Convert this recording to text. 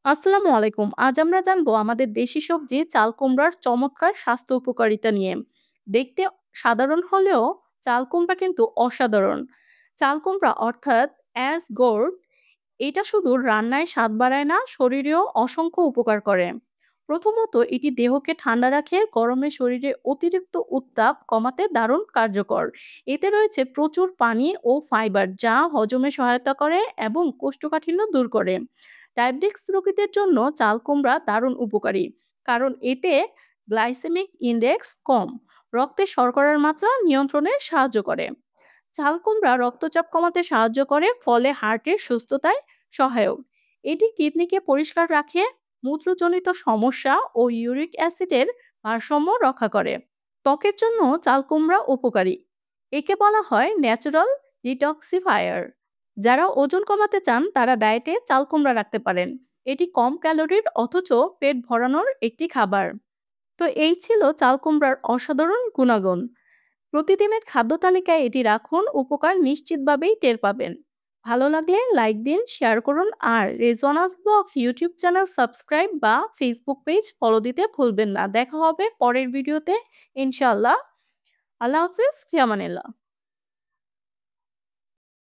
আসসালামু আলাইকুম। আজ আমরা জানবো আমাদের দেশি সবজি চাল কুমড়ার চমৎকার স্বাস্থ্য উপকারিতা নিয়ে। দেখতে সাধারণ হলেও চাল কুমড়া কিন্তু অসাধারণ। চাল কুমড়া অর্থাৎ গোর্ড এটা শুধু রান্নায় স্বাদ বাড়ায় না, শরীরেও অসংখ্য উপকার করে। প্রথমত এটি দেহকে ঠান্ডা রাখে, গরমে শরীরে অতিরিক্ত উত্তাপ কমাতে দারুণ কার্যকর। এতে রয়েছে প্রচুর পানি ও ফাইবার যা হজমে সহায়তা করে এবং কোষ্ঠকাঠিন্য দূর করে। ডায়াবেটিক্স রোগীদের জন্য চাল কুমড়া দারুণ উপকারী, কারণ এতে গ্লাইসেমিক ইনডেক্স কম, রক্তে শর্করার মাত্রা নিয়ন্ত্রণে সাহায্য করে। চাল কুমড়া রক্তচাপ কমাতে সাহায্য করে, ফলে হার্টের সুস্থতায় সহায়ক। এটি কিডনিকে পরিষ্কার রাখে, মূত্রজনিত সমস্যা ও ইউরিক অ্যাসিডের ভারসাম্য রক্ষা করে। ত্বকের জন্য চাল কুমড়া উপকারী। একে বলা হয় ন্যাচারাল ডিটক্সিফায়ার। যারা ওজন কমাতে চান তারা ডায়েটে চাল কুমড়া রাখতে পারেন। এটি কম ক্যালোরির অথচ পেট ভরানোর একটি খাবার। তো এই ছিল চাল কুমড়ার অসাধারণ গুণাগুণ। প্রতিদিনের খাদ্য তালিকায় এটি রাখুন, উপকার নিশ্চিতভাবেই টের পাবেন। ভালো লাগলে লাইক দিন, শেয়ার করুন, আর রেজনাস ব্লগস ইউটিউব চ্যানেল সাবস্ক্রাইব বা ফেসবুক পেজ ফলো দিতে ভুলবেন না। দেখা হবে পরের ভিডিওতে ইনশাআল্লাহ। আল্লাহ হাফিজ, ফি আমানিল্লাহ।